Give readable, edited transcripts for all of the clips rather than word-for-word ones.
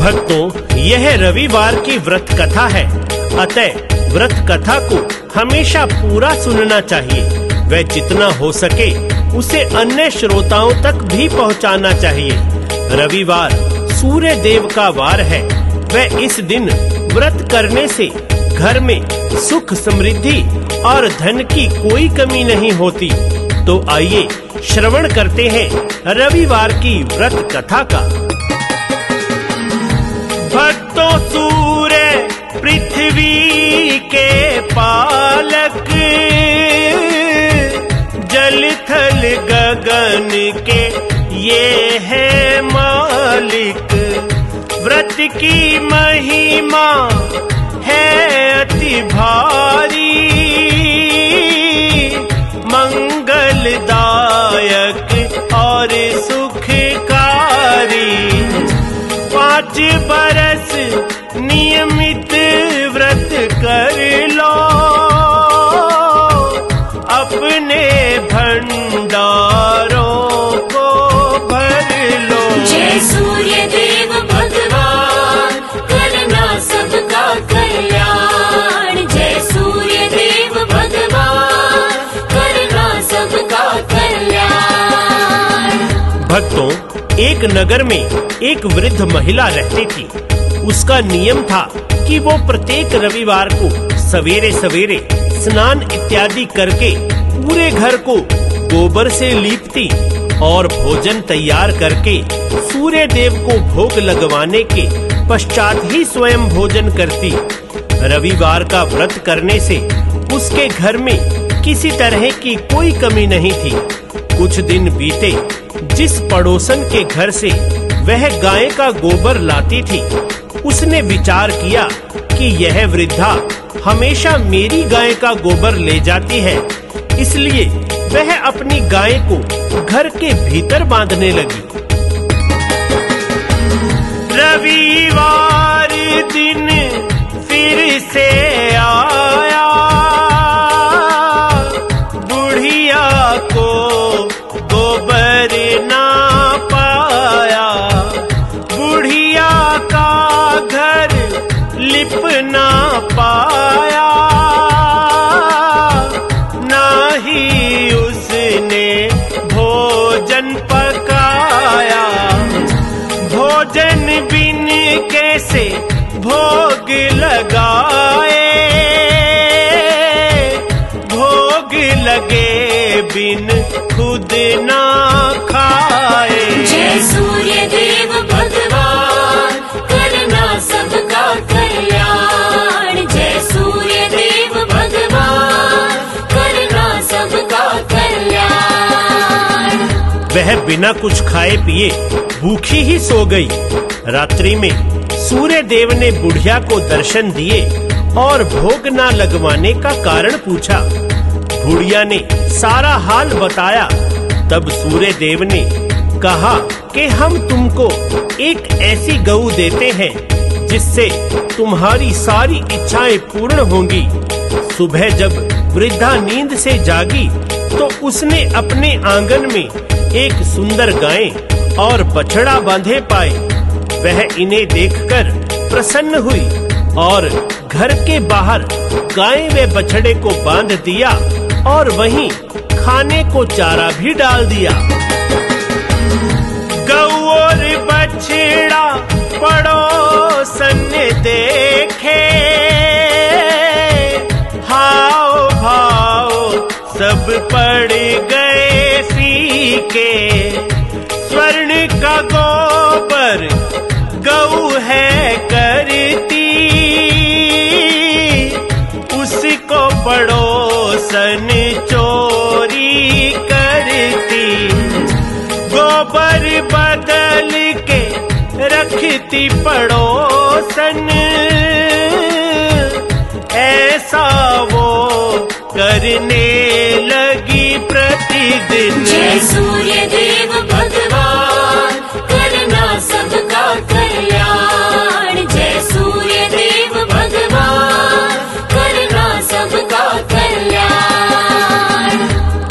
भक्तों, यह रविवार की व्रत कथा है। अतः व्रत कथा को हमेशा पूरा सुनना चाहिए व जितना हो सके उसे अन्य श्रोताओं तक भी पहुंचाना चाहिए। रविवार सूर्य देव का वार है व इस दिन व्रत करने से घर में सुख समृद्धि और धन की कोई कमी नहीं होती। तो आइए श्रवण करते हैं रविवार की व्रत कथा का। भक्तों, सूर्य पृथ्वी के पालक, जल थल गगन के ये है मालिक। व्रत की महिमा है अति भारी, मंगलदायक और सुखकारी। 5 बरस नियमित व्रत कर लो, अपने भंडारों को भर लो। जय सूर्य देव भगवान, करना सबका कल्याण। जय सूर्य देव भगवान, करना सबका कल्याण। भक्तों, एक नगर में एक वृद्ध महिला रहती थी। उसका नियम था कि वो प्रत्येक रविवार को सवेरे सवेरे स्नान इत्यादि करके पूरे घर को गोबर से लीपती और भोजन तैयार करके सूर्य देव को भोग लगवाने के पश्चात ही स्वयं भोजन करती। रविवार का व्रत करने से उसके घर में किसी तरह की कोई कमी नहीं थी। कुछ दिन बीते, जिस पड़ोसन के घर से वह गाय का गोबर लाती थी, उसने विचार किया कि यह वृद्धा हमेशा मेरी गाय का गोबर ले जाती है, इसलिए वह अपनी गाय को घर के भीतर बांधने लगी। रविवार दिन फिर से आया, बुढ़िया को गोबर ना पाया। बुढ़िया का घर लिप ना पाया, ना ही उसने भोजन पकाया। भोजन बिन कैसे भोग लगाए, भोग लगे बिन खुद ना खाए। जय सूर्य देव भगवान, करना सबका कल्याण। जय सूर्य देव भगवान, करना सबका कल्याण। वह बिना कुछ खाए पिए भूखी ही सो गई। रात्रि में सूर्य देव ने बुढ़िया को दर्शन दिए और भोग न लगवाने का कारण पूछा। बुढ़िया ने सारा हाल बताया। तब सूर्य देव ने कहा कि हम तुमको एक ऐसी गऊ देते हैं जिससे तुम्हारी सारी इच्छाएं पूर्ण होंगी। सुबह जब वृद्धा नींद से जागी तो उसने अपने आंगन में एक सुंदर गाय और बछड़ा बांधे पाए। वह इन्हें देखकर प्रसन्न हुई और घर के बाहर गाय व बछड़े को बांध दिया और वहीं खाने को चारा भी डाल दिया। गऊ और बछड़ा पड़ोसन देखे, हाव भाव सब पड़ गए फीके। स्वर्ण का गोबर गऊ है करती, उसको पड़ोसन चोरी करती। गोबर बदल के रखती पड़ोसन, ऐसा वो करने लगी प्रतिदिन। जय सूर्य देव भगवान, करना सबका कल्याण। जय सूर्य देव भगवान, करना सबका कल्याण।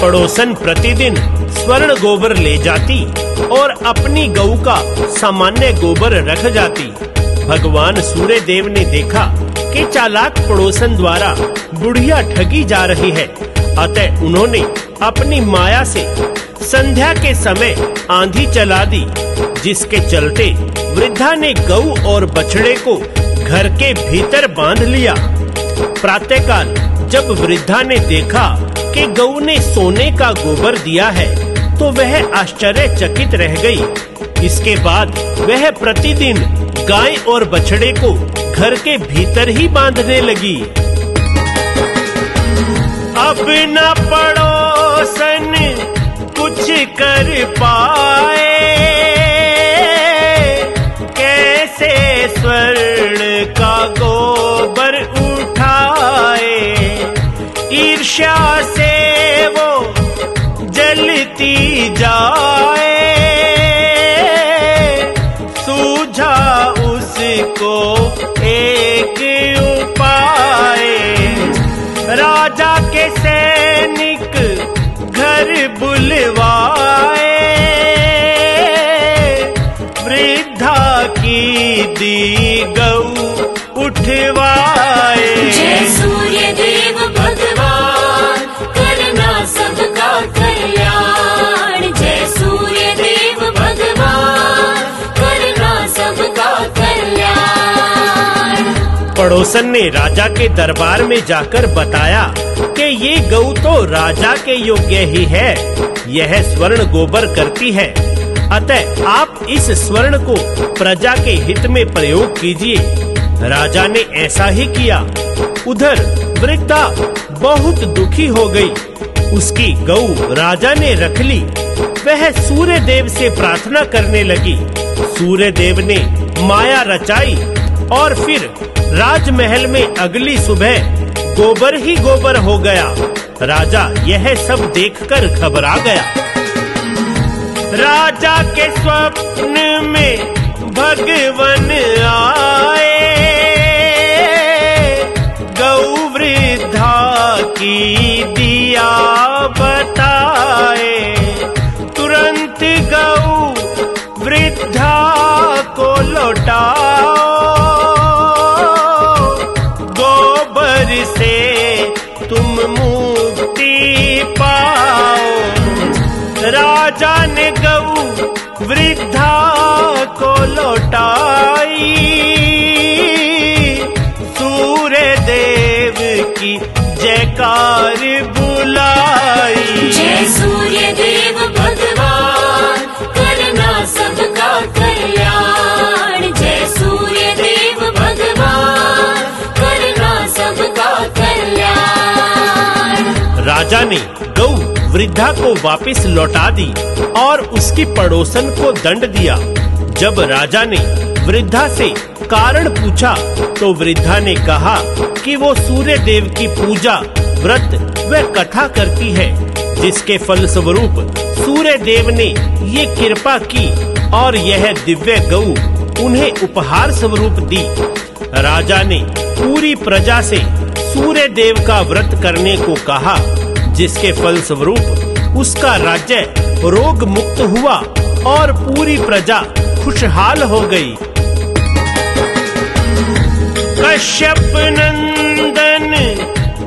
पड़ोसन प्रतिदिन स्वर्ण गोबर ले जाती और अपनी गऊ का सामान्य गोबर रख जाती। भगवान सूर्य देव ने देखा कि चालाक पड़ोसन द्वारा बुढ़िया ठगी जा रही है, अतः उन्होंने अपनी माया से संध्या के समय आंधी चला दी, जिसके चलते वृद्धा ने गऊ और बछड़े को घर के भीतर बांध लिया। प्रातःकाल जब वृद्धा ने देखा कि गऊ ने सोने का गोबर दिया है, तो वह आश्चर्यचकित रह गई। इसके बाद वह प्रतिदिन गाय और बछड़े को घर के भीतर ही बांधने लगी। अब न पड़ोसन कुछ कर पाए, कैसे स्वर्ण का गोबर उठाए। ईर्ष्या से वो जलती जाए, सूझा उसको एक उपाय। राजा के सैनिक घर बुलवाए, वृद्धा की दी गऊ उठवाए। जय सूर्य देव भगवान, करना सबका कल्याण। जय सूर्य देव भगवान, करना सबका कल्याण। पड़ोसन ने राजा के दरबार में जाकर बताया कि ये गऊ तो राजा के योग्य ही है, यह स्वर्ण गोबर करती है, अतः आप इस स्वर्ण को प्रजा के हित में प्रयोग कीजिए। राजा ने ऐसा ही किया। उधर वृद्धा बहुत दुखी हो गई। उसकी गऊ राजा ने रख ली। वह सूर्य देव से प्रार्थना करने लगी। सूर्य देव ने माया रचाई और फिर राजमहल में अगली सुबह गोबर ही गोबर हो गया। राजा यह सब देखकर घबरा गया। राजा के स्वप्न में भगवान आए, गौ वृद्धा की दिया बताए। तुरंत गौ वृद्धा को लौटाओ, गोबर से तुम मुक्ति पाओ। राजा ने गऊ वृद्धा को लौटाई, सूर्य देव की जयकार बुलाई। जय सूर्य देव भगवान, करना सबका कल्याण। जय सूर्य देव भगवान, करना सबका कल्याण। राजा ने गऊ वृद्धा को वापस लौटा दी और उसकी पड़ोसन को दंड दिया। जब राजा ने वृद्धा से कारण पूछा तो वृद्धा ने कहा कि वो सूर्य देव की पूजा, व्रत व कथा करती है, जिसके फल स्वरूप सूर्य देव ने ये कृपा की और यह दिव्य गऊ उन्हें उपहार स्वरूप दी। राजा ने पूरी प्रजा से सूर्य देव का व्रत करने को कहा, जिसके फल स्वरूप उसका राज्य रोग मुक्त हुआ और पूरी प्रजा खुशहाल हो गई। कश्यप नंदन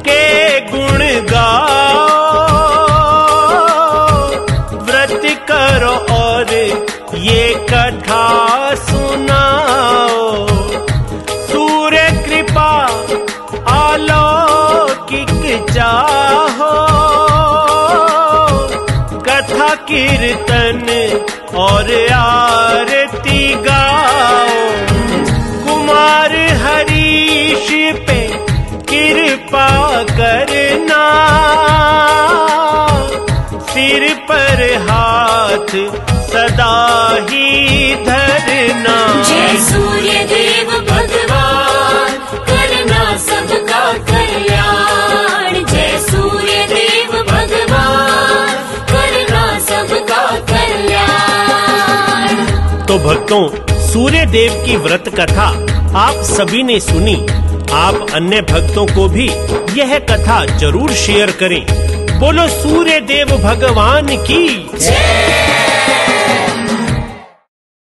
के गुण गाओ, व्रत करो और ये कथा सुनाओ। सूर्य कृपा अलौकिक चाहो, कथा कीर्तन और आरती गाओ। कुमार हरीश पे कृपा करना, सिर पर हाथ सदा ही धरना। जय सूर्य देव भगवान, करना सबका कल्याण। जय सूर्य देव भगवान, करना सबका कल्याण। तो भक्तों, सूर्य देव की व्रत कथा आप सभी ने सुनी। आप अन्य भक्तों को भी यह कथा जरूर शेयर करें। बोलो सूर्य देव भगवान की जय।